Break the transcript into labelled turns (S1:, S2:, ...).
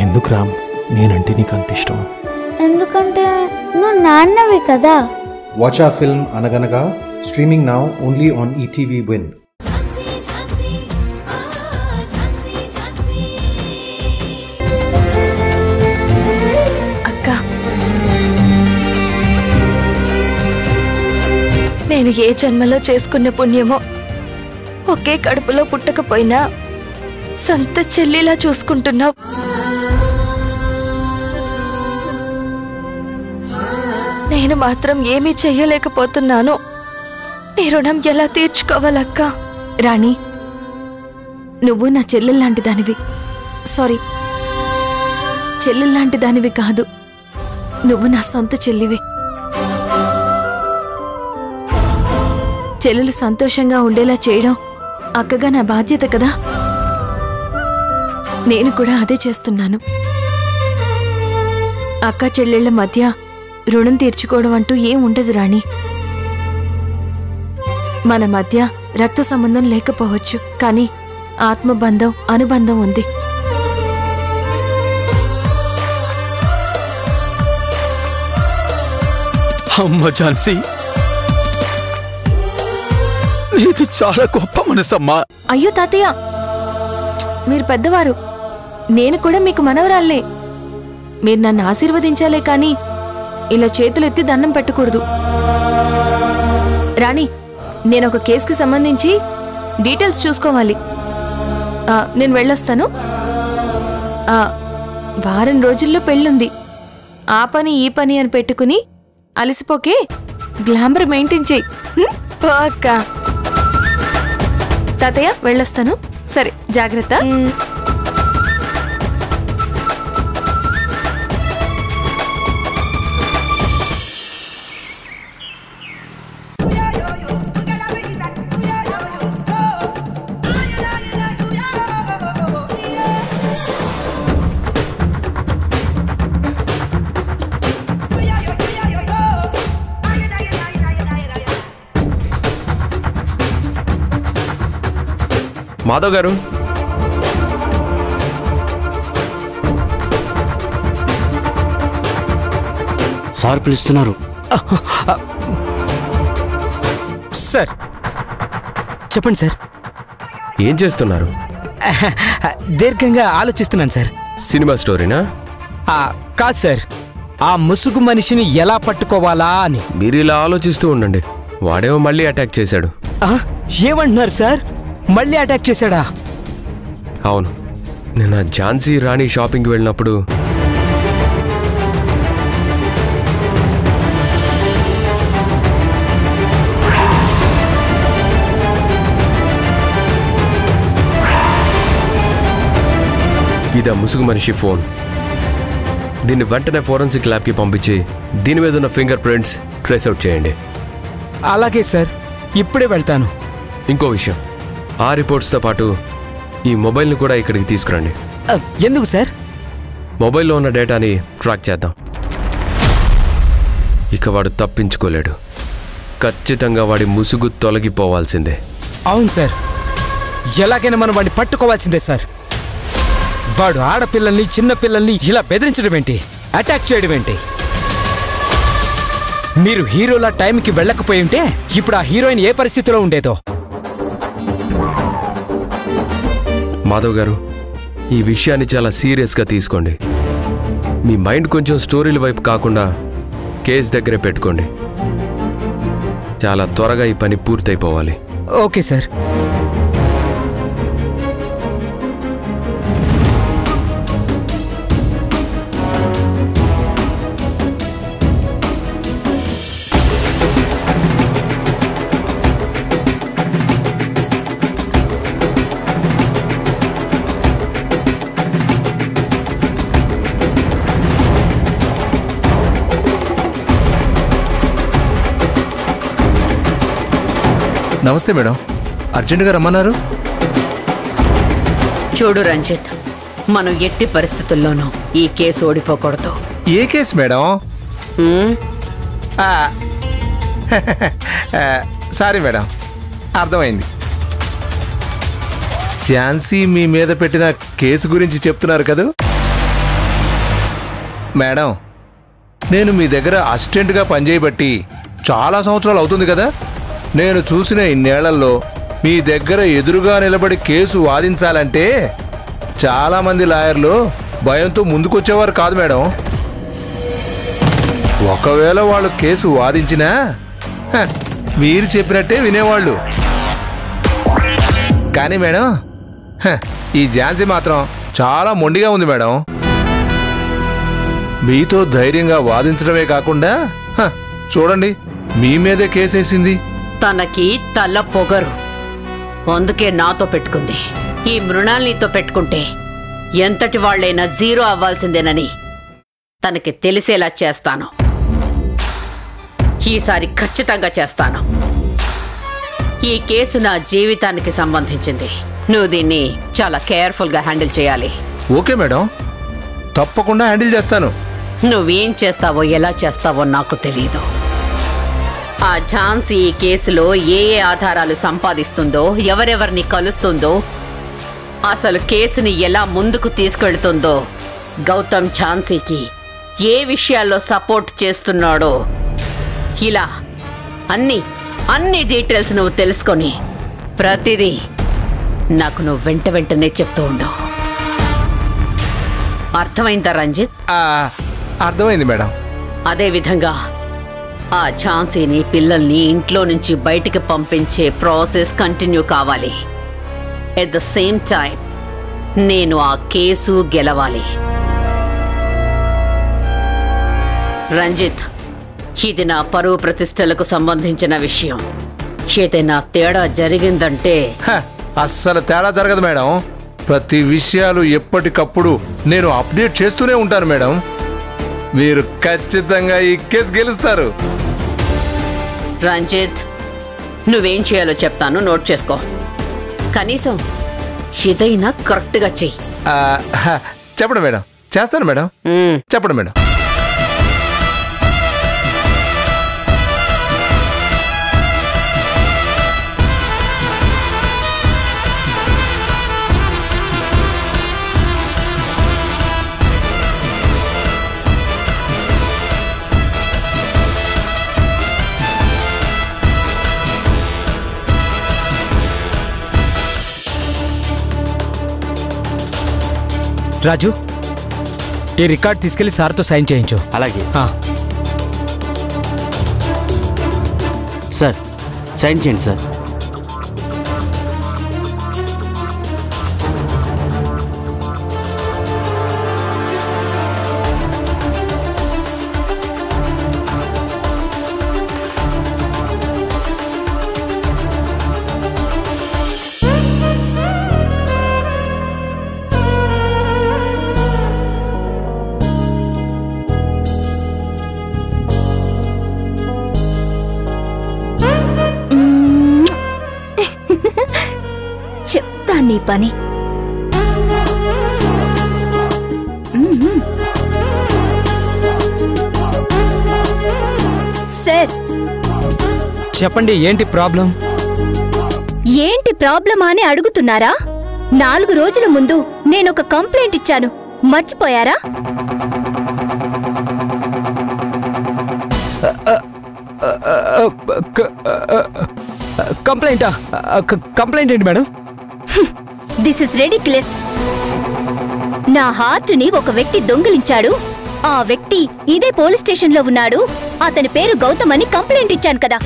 S1: ఎందుకు రామ్ నేనంటే నీకు అంత ఇష్టం?
S2: ఎందుకంటే నువ్వు నాన్నవి కదా.
S3: Watch our film Anaganaga, streaming now only on ETV Win.
S4: అక్క, నేను ఏ జన్మలో చేసుకున్న పుణ్యమో ఒకే కడుపులో పుట్టకపోయినా సొంత చెల్లిలా చూసుకుంటున్నావు. నేను మాత్రం ఏమీ చెయ్యలేకపోతున్నాను. నీ రుణం ఎలా తీర్చుకోవాలక్క?
S5: రాణి, నువ్వు నా చెల్లెల్లాంటి దానివి. సారీ, చెల్లెల్లాంటి దానివి కాదు, నువ్వు నా సొంత చెల్లివి. చెల్లెలు సంతోషంగా ఉండేలా చేయడం అక్కగా నా బాధ్యత కదా. నేను కూడా అదే చేస్తున్నాను. అక్క చెల్లెళ్ల మధ్య రుణం తీర్చుకోవడం అంటూ ఏం ఉండదు రాణి. మన మధ్య రక్త సంబంధం లేకపోవచ్చు, కానీ ఆత్మబంధం, అనుబంధం ఉంది.
S6: అమ్మ ఝాన్సీ, నీది చాలా గొప్ప మనసమ్మా.
S5: అయ్యో తాతయ్య, మీరు పెద్దవారు, నేను కూడా మీకు మనవరాళ్లే. మీరు నన్ను ఆశీర్వదించాలే కానీ ఇలా చేతులెత్తి దండం పెట్టకూడదు. రాణి, నేను ఒక కేసుకి సంబంధించి డీటెయిల్స్ చూసుకోవాలి. నేను వెళ్ళొస్తాను. వారం రోజుల్లో పెళ్ళుంది. ఆ పని ఈ పని అని పెట్టుకుని అలసిపోకే, గ్లామర్ మెయింటైన్ చేయి.
S4: అక్క,
S5: తాతయ్య వెళ్ళొస్తాను. సరే, జాగ్రత్త.
S7: మాధవ్ గారు,
S8: సార్ పిలుస్తున్నారు.
S9: సార్ చెప్పండి సార్.
S7: ఏం చేస్తున్నారు?
S9: దీర్ఘంగా ఆలోచిస్తున్నాను సార్.
S7: సినిమా స్టోరీనా?
S9: కాదు సార్, ఆ ముసుగు మనిషిని ఎలా పట్టుకోవాలా అని.
S7: మీరు ఇలా ఆలోచిస్తూ ఉండండి. వాడేమో మళ్ళీ అటాక్ చేశాడు.
S9: ఏమంటున్నారు సార్? మళ్ళీ అటాక్ చేశాడా?
S7: అవును, నేను ఝాన్సీ రాణి షాపింగ్కి వెళ్ళినప్పుడు ఇదా ముసుగు మనిషి ఫోన్. దీన్ని వెంటనే ఫోరెన్సిక్ ల్యాబ్కి పంపించి దీని మీద ఉన్న ఫింగర్ ప్రింట్స్ ట్రేస్ అవుట్ చేయండి.
S9: అలాగే సార్, ఇప్పుడే వెళ్తాను.
S7: ఇంకో విషయం, ఆ రిపోర్ట్స్తో పాటు ఈ మొబైల్ని కూడా ఇక్కడికి తీసుకురండి.
S9: ఎందుకు సార్?
S7: మొబైల్లో ఉన్న డేటాని ట్రాక్ చేద్దాం. ఇక వాడు తప్పించుకోలేడు. ఖచ్చితంగా వాడి ముసుగు తొలగిపోవాల్సిందే.
S9: అవును సార్, ఎలాగైనా మనం వాడిని పట్టుకోవాల్సిందే సార్. వాడు ఆడపిల్లల్ని, చిన్నపిల్లల్ని ఇలా బెదిరించడం ఏంటి, అటాక్ చేయడం ఏంటి? మీరు హీరోలా టైంకి వెళ్ళకపోయి ఉంటే ఇప్పుడు ఆ హీరోయిన్ ఏ పరిస్థితిలో ఉండేదో.
S7: మాధవ్ గారు, ఈ విషయాన్ని చాలా సీరియస్గా తీసుకోండి. మీ మైండ్ కొంచెం స్టోరీల వైపు కాకుండా కేసు దగ్గరే పెట్టుకోండి. చాలా త్వరగా ఈ పని పూర్తయిపోవాలి.
S9: Okay sir.
S3: నమస్తే మేడం, అర్జెంటుగా రమ్మన్నారు.
S10: చూడు రంజిత్, మనం ఎట్టి పరిస్థితుల్లోనూ ఈ కేసు ఓడిపోకూడదు.
S3: ఏ కేసు మేడం? సారీ మేడం, అర్థమైంది. ఝాన్సీ మీ మీద పెట్టిన కేసు గురించి చెప్తున్నారు కదా?
S11: మేడం, నేను మీ దగ్గర అసిస్టెంట్గా పనిచేయబట్టి చాలా సంవత్సరాలు అవుతుంది కదా. నేను చూసిన ఇన్నేళ్లలో మీ దగ్గర ఎదురుగా నిలబడి కేసు వాదించాలంటే చాలామంది లాయర్లు భయంతో ముందుకొచ్చేవారు కాదు మేడం. ఒకవేళ వాళ్ళు కేసు వాదించినా మీరు చెప్పినట్టే వినేవాళ్ళు. కానీ మేడం, ఈ ఝాన్సీ మాత్రం చాలా మొండిగా ఉంది మేడం. మీతో ధైర్యంగా వాదించడమే కాకుండా చూడండి, మీ మీదే కేసేసింది.
S10: తనకి తల పొగరు, అందుకే నాతో పెట్టుకుంది. ఈ మృణాల్నితో పెట్టుకుంటే ఎంతటి వాళ్లైనా జీరో అవ్వాల్సిందేనని తనకి తెలిసేలా చేస్తాను. ఈసారి ఖచ్చితంగా చేస్తాను. ఈ కేసు నా జీవితానికి సంబంధించింది. నువ్వు దీన్ని చాలా కేర్ఫుల్గా హ్యాండిల్ చేయాలి.
S11: ఓకే మేడం, తప్పకుండా హ్యాండిల్ చేస్తాను.
S10: నువ్వేం చేస్తావో ఎలా చేస్తావో నాకు తెలీదు. ఆ ఝాన్సీ ఈ కేసులో ఏ ఏ ఆధారాలు సంపాదిస్తుందో, ఎవరెవరిని కలుస్తుందో, అసలు కేసుని ఎలా ముందుకు తీసుకెళ్తుందో, గౌతమ్ ఝాన్సీకి ఏ విషయాల్లో సపోర్ట్ చేస్తున్నాడో, ఇలా అన్ని డీటెయిల్స్ నువ్వు తెలుసుకొని ప్రతిదీ నాకు నువ్వు వెంటనే చెప్తూ ఉండవు. అర్థమైందా రంజిత్?
S11: అర్థమైంది మేడం.
S10: అదేవిధంగా ఆ ఝాన్సీని, పిల్లల్ని ఇంట్లో నుంచి బయటికి పంపించే ప్రాసెస్ కంటిన్యూ కావాలి. ఎట్ ద సేమ్ టైం నేను ఆ కేసు గెలవాలి. రంజిత్, ఇది నా పరువు ప్రతిష్టలకు సంబంధించిన విషయం. ఏదైనా తేడా జరిగిందంటే
S11: అస్సలు తేడా జరగదు మేడం. ప్రతి విషయాలు ఎప్పటికప్పుడు నేను అప్డేట్ చేస్తూనే ఉంటాను మేడం. మీరు ఖచ్చితంగా ఈ కేసు గెలుస్తారు.
S10: రంజిత్, నువ్వేం చేయాలో చెప్తాను, నోట్ చేసుకో. కనీసం ఇదైనా కరెక్ట్గా చెయ్యి.
S11: చెప్పండి మేడం. చేస్తాను మేడం. చెప్పండి మేడం.
S9: రాజు, ఈ రికార్డ్ తీసుకెళ్లి సార్తో సైన్ చేయించు.
S8: అలాగే సార్, సైన్ చేయండి సార్.
S5: నీ పని
S12: సార్,
S9: చెప్పండి, ఏంటి ప్రాబ్లం?
S12: ఏంటి ప్రాబ్లమా అని అడుగుతున్నారా? 4 రోజుల ముందు నేనొక కంప్లైంట్ ఇచ్చాను, మర్చిపోయారా?
S9: కంప్లైంటా? కంప్లైంట్ ఏంటి మేడం?
S12: This is ridiculous. నా హార్ట్ని ఒక వ్యక్తి దొంగిలించాడు. ఆ వ్యక్తి ఇదే పోలీస్ స్టేషన్లో ఉన్నాడు. అతని పేరు గౌతమ్ అని కంప్లైంట్ ఇచ్చాను కదా.